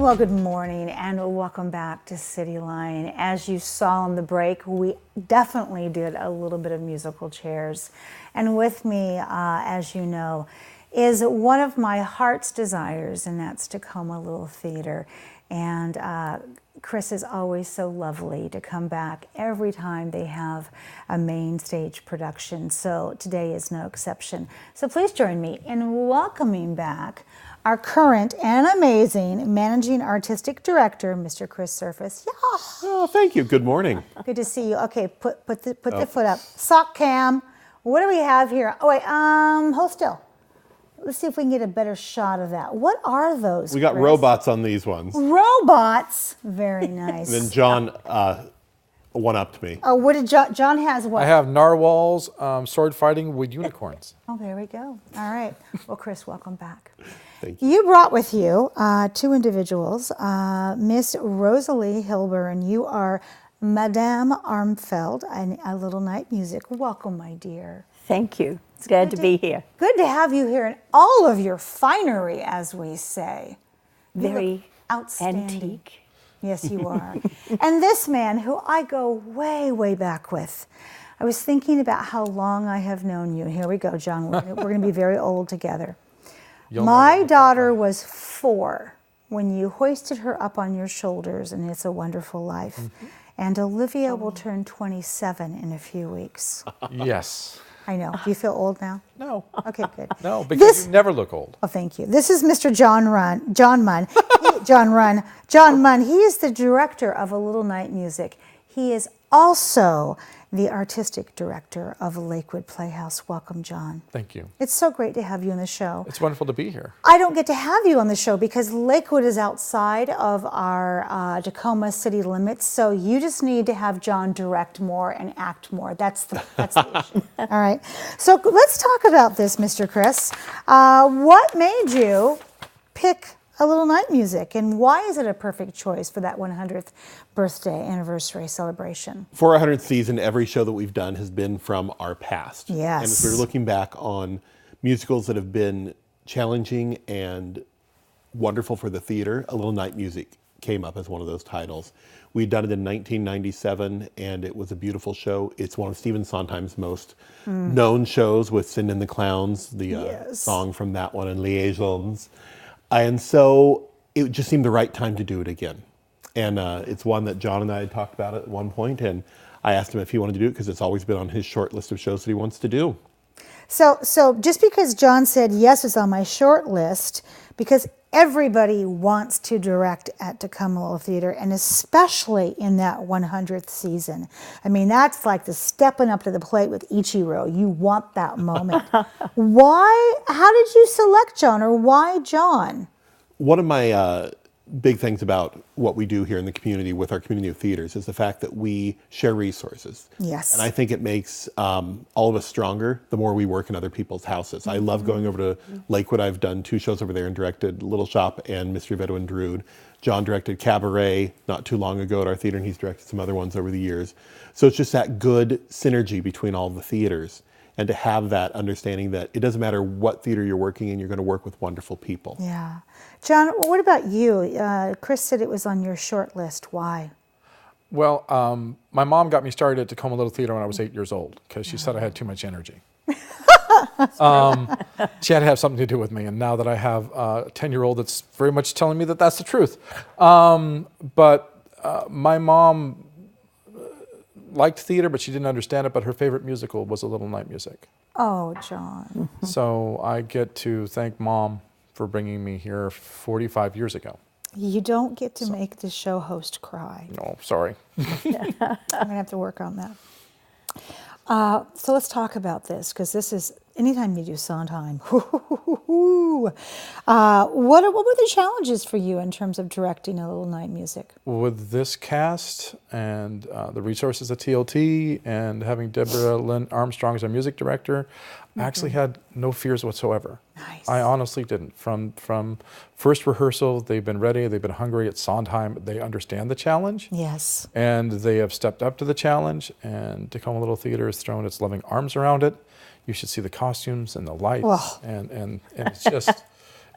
Well, good morning and welcome back to CityLine. As you saw on the break, we definitely did a little bit of musical chairs. And with me, as you know, is one of my heart's desires, and that's Tacoma Little Theatre. And Chris is always so lovely to come back every time they have a main stage production. So today is no exception. So please join me in welcoming back our current and amazing managing artistic director, Mr. Chris Serface. Yeah. Oh, thank you. Good morning. Good to see you. Okay, put the foot up. Sock cam. What do we have here? Oh wait, hold still. Let's see if we can get a better shot of that. What are those? We got Chris? robots on these ones. Robots. Very nice. And then John one-upped me. Oh, what did John has what? I have narwhals sword fighting with unicorns. Oh, there we go. All right. Well, Chris, welcome back. Thank you. You brought with you two individuals, Miss Rosalie Hiburn. You are Madame Armfeld and A Little Night Music. Welcome, my dear. Thank you. It's glad to be here. Good to have you here in all of your finery, as we say. Very outstanding. antique. Yes, you are. And this man, who I go way, way back with, I was thinking about how long I have known you. Here we go, John. We're going to be very old together. My daughter was 4 when you hoisted her up on your shoulders in It's a Wonderful Life. Mm-hmm. And Olivia will turn 27 in a few weeks. Yes. I know. Do you feel old now? No. Okay, good. No, because you never look old. Oh, thank you. This is Mr. John Munn. John Munn. He is the director of A Little Night Music. He is also the artistic director of Lakewood Playhouse. Welcome, John. Thank you. It's so great to have you on the show. It's wonderful to be here. I don't get to have you on the show because Lakewood is outside of our Tacoma city limits, so you just need to have John direct more and act more. That's the issue. All right. So let's talk about this, Mr. Chris. What made you pick A Little Night Music, and why is it a perfect choice for that 100th birthday anniversary celebration? For our 100th season, every show that we've done has been from our past. Yes. And as we're looking back on musicals that have been challenging and wonderful for the theater, A Little Night Music came up as one of those titles. We'd done it in 1997, and it was a beautiful show. It's one of Stephen Sondheim's most known shows, with Sin and the Clowns, the song from that one, and Liaisons. And so it just seemed the right time to do it again. And it's one that John and I had talked about at one point, and I asked him if he wanted to do it because it's always been on his short list of shows that he wants to do. So just because John said yes, it's on my short list, because everybody wants to direct at Tacoma Little Theatre, and especially in that 100th season. I mean, that's like the stepping up to the plate with Ichiro. You want that moment. Why? How did you select John, or why John? One of my big things about what we do here in the community with our community of theaters is the fact that we share resources. Yes. And I think it makes all of us stronger the more we work in other people's houses. I love going over to Lakewood. I've done 2 shows over there and directed Little Shop and Mystery of Edwin Drood. John directed Cabaret not too long ago at our theater, and he's directed some other ones over the years. So it's just that good synergy between all the theaters, and to have that understanding that it doesn't matter what theater you're working in, you're going to work with wonderful people. Yeah. John, what about you? Chris said it was on your short list. Why? Well, my mom got me started at Tacoma Little Theatre when I was 8 years old because she said I had too much energy. She had to have something to do with me, and now that I have a 10-year-old that's very much telling me that that's the truth. But my mom liked theater, but she didn't understand it, but her favorite musical was A Little Night Music. Oh, John. So I get to thank Mom for bringing me here 45 years ago. You don't get to make the show host cry. No, sorry. I'm going to have to work on that. So let's talk about this, because this is, anytime you do Sondheim, what were the challenges for you in terms of directing A Little Night Music? With this cast and the resources at TLT and having Deborah Lynn Armstrong as our music director, I actually had no fears whatsoever. Nice. I honestly didn't. From first rehearsal, they've been ready, they've been hungry at Sondheim. They understand the challenge. Yes. And they have stepped up to the challenge, and Tacoma Little Theatre has thrown its loving arms around it. You should see the costumes and the lights, Oh. and it's just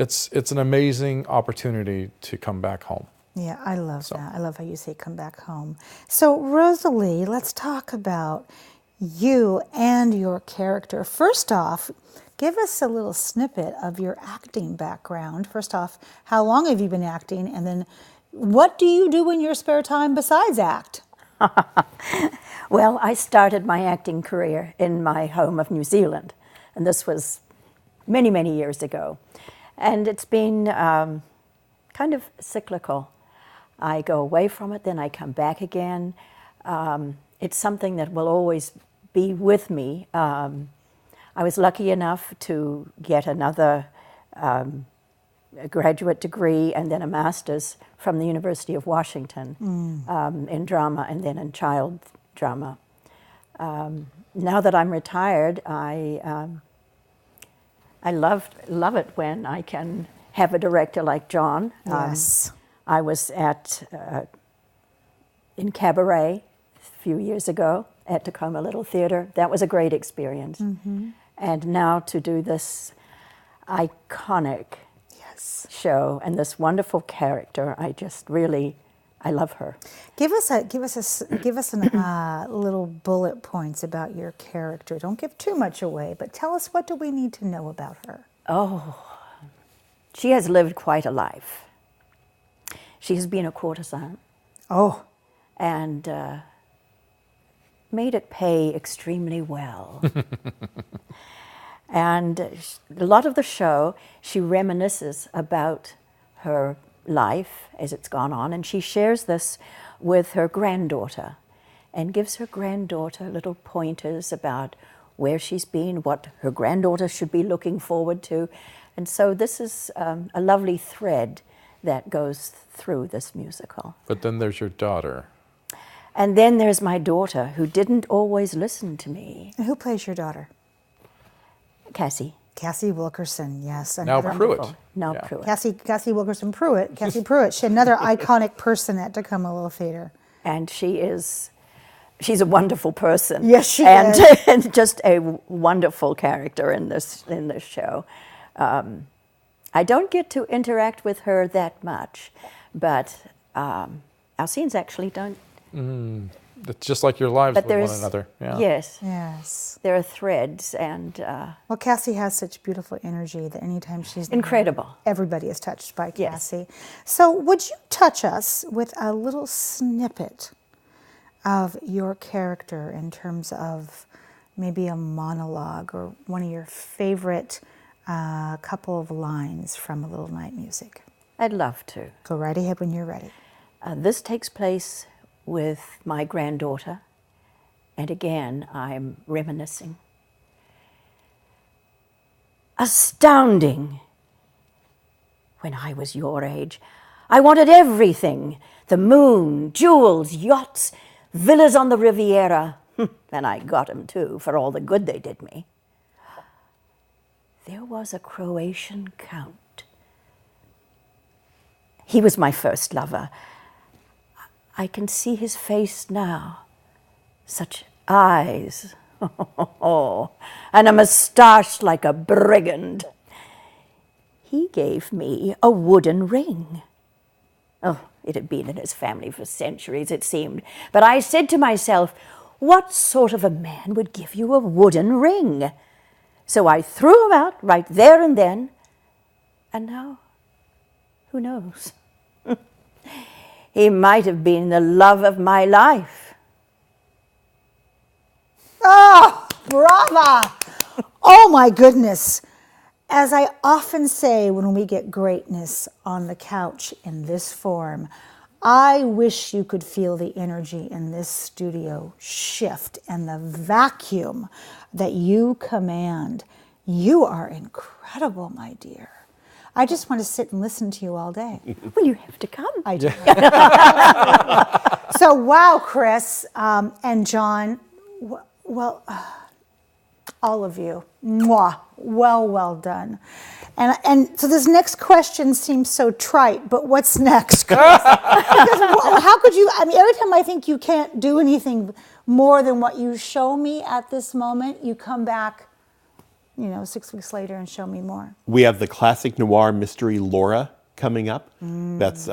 it's an amazing opportunity to come back home. Yeah, I love that. I love how you say come back home. So, Rosalie, let's talk about you and your character. First off, give us a little snippet of your acting background. First off, how long have you been acting? And then what do you do in your spare time besides act? Well, I started my acting career in my home of New Zealand, and this was many, many years ago. And it's been kind of cyclical. I go away from it, then I come back again. It's something that will always be with me. I was lucky enough to get another graduate degree and then a master's from the University of Washington in drama and then in child drama. Now that I'm retired, I love it when I can have a director like John. Yes. I was in Cabaret a few years ago at Tacoma Little Theatre. That was a great experience. And now to do this iconic show and this wonderful character, I love her. Give us little bullet points about your character. Don't give too much away, but tell us, what do we need to know about her? Oh, she has lived quite a life. She has been a courtesan. Oh. And made it pay extremely well. And a lot of the show, she reminisces about her life as it's gone on, and she shares this with her granddaughter and gives her granddaughter little pointers about where she's been, what her granddaughter should be looking forward to. And so this is a lovely thread that goes through this musical. But then there's your daughter. And then there's my daughter, who didn't always listen to me. And who plays your daughter? Cassie. Cassie Wilkerson, yes. Now Pruitt. Now Yeah. Pruitt. Cassie Wilkerson Pruitt. Cassie Pruitt. She's another iconic person at Tacoma Little Theatre. And she's a wonderful person. Yes, she is. is. And just a wonderful character in this show. I don't get to interact with her that much, but our scenes actually don't. It's just like your lives But with one there's another. Yeah. Yes, Yes. there are threads and Well, Cassie has such beautiful energy that anytime she's there, incredible. everybody is touched by Yes. Cassie. So would you touch us with a little snippet of your character in terms of maybe a monologue or one of your favorite couple of lines from A Little Night Music? I'd love to. Go right ahead when you're ready. This takes place with my granddaughter, and again, I'm reminiscing. Astounding! When I was your age, I wanted everything. The moon, jewels, yachts, villas on the Riviera. And I got them too, for all the good they did me. There was a Croatian count. He was my first lover. I can see his face now. Such eyes. And a moustache like a brigand. He gave me a wooden ring. Oh, it had been in his family for centuries, it seemed. But I said to myself, what sort of a man would give you a wooden ring? So I threw him out right there and then. And now, who knows? He might have been the love of my life. Oh, brava! Oh my goodness. As I often say when we get greatness on the couch in this form, I wish you could feel the energy in this studio shift and the vacuum that you command. You are incredible, my dear. I just want to sit and listen to you all day. Well, you have to come. I do. So, wow, Chris and John, well, all of you, mwah, well done. And so this next question seems so trite, but what's next, Chris? Because how could you, I mean, every time I think you can't do anything more than what you show me at this moment, you come back 6 weeks later and show me more. We have the classic noir mystery Laura coming up. That's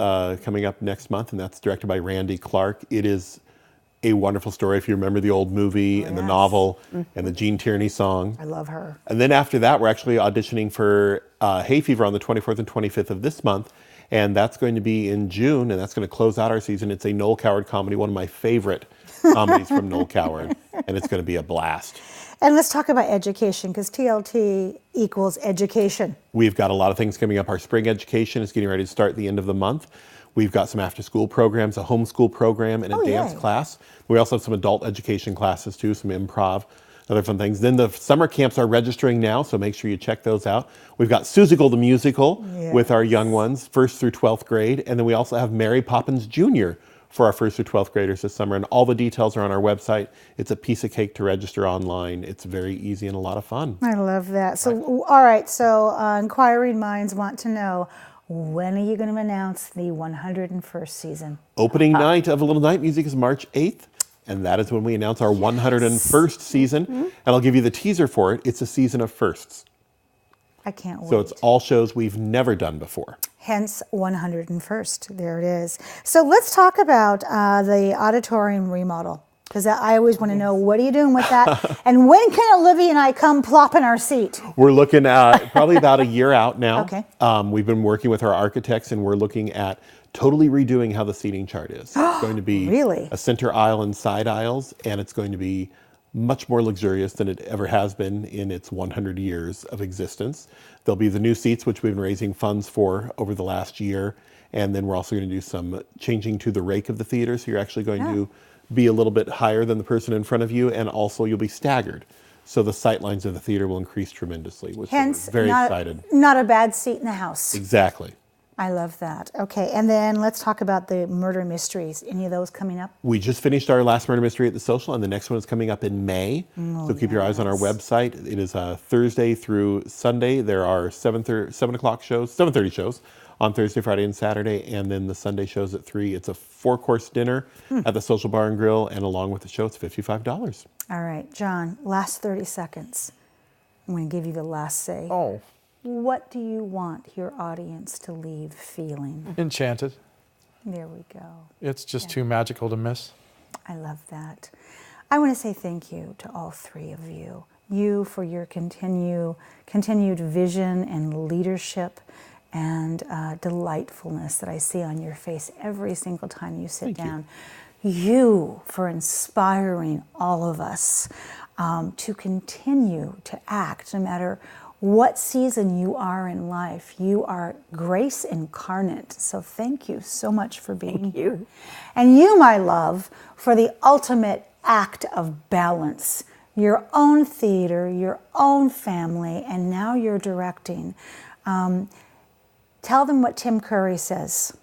coming up next month, and that's directed by Randy Clark. It is a wonderful story if you remember the old movie and the novel and the Gene Tierney song. I love her. And then after that, we're actually auditioning for Hay Fever on the 24th and 25th of this month, and that's going to be in June, and that's going to close out our season. It's a Noel Coward comedy, one of my favorite comedies from Noel Coward, and it's going to be a blast. And let's talk about education, because TLT equals education. We've got a lot of things coming up. Our spring education is getting ready to start at the end of the month. We've got some after-school programs, a homeschool program, and a dance class. We also have some adult education classes too, some improv, other fun things. Then the summer camps are registering now, so make sure you check those out. We've got Susical the Musical with our young ones, 1st through 12th grade. And then we also have Mary Poppins Jr. for our 1st through 12th graders this summer. And all the details are on our website. It's a piece of cake to register online. It's very easy and a lot of fun. I love that. So, all right, so inquiring minds want to know, when are you going to announce the 101st season? Opening night of A Little Night Music is March 8th, and that is when we announce our 101st season. And I'll give you the teaser for it. It's a season of firsts. I can't wait. So it's all shows we've never done before. Hence 101st. There it is. So let's talk about the auditorium remodel, because I always want to know, what are you doing with that? And when can Olivia and I come plop in our seat? We're looking at probably about a year out now. Okay. We've been working with our architects, and we're looking at totally redoing how the seating chart is. It's going to be a center aisle and side aisles, and it's going to be much more luxurious than it ever has been in its 100 years of existence. There'll be the new seats, which we've been raising funds for over the last year. And then we're also going to do some changing to the rake of the theater. So you're actually going to be a little bit higher than the person in front of you, and also you'll be staggered. So the sight lines of the theater will increase tremendously, which we're very excited. Not a bad seat in the house. Exactly. I love that. Okay, and then let's talk about the murder mysteries. Any of those coming up? We just finished our last murder mystery at the Social, and the next one is coming up in May. So keep your eyes on our website. It is Thursday through Sunday. There are 7:30 shows on Thursday, Friday, and Saturday, and then the Sunday shows at 3. It's a 4-course dinner at the Social Bar and Grill, and along with the show, it's $55. All right, John, last 30 seconds. I'm going to give you the last say. Oh. What do you want your audience to leave feeling? Enchanted. There we go. It's just too magical to miss. I love that. I want to say thank you to all three of you. You for your continued vision and leadership and delightfulness that I see on your face every single time you sit down. You for inspiring all of us to continue to act no matter what season you are in life. You are grace incarnate. So thank you so much for being here. And you, my love, for the ultimate act of balance. Your own theater, your own family, and now you're directing. Tell them what Tim Curry says.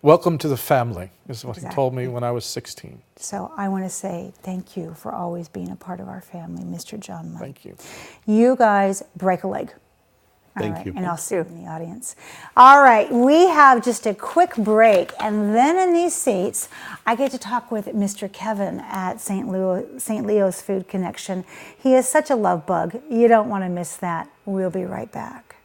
Welcome to the family, is what he told me when I was 16. So I want to say thank you for always being a part of our family, Mr. John Munn. Thank you. You guys break a leg. Thank you. And I'll see you in the audience. All right, we have just a quick break, and then in these seats, I get to talk with Mr. Kevin at St. Leo's Food Connection. He is such a love bug. You don't want to miss that. We'll be right back.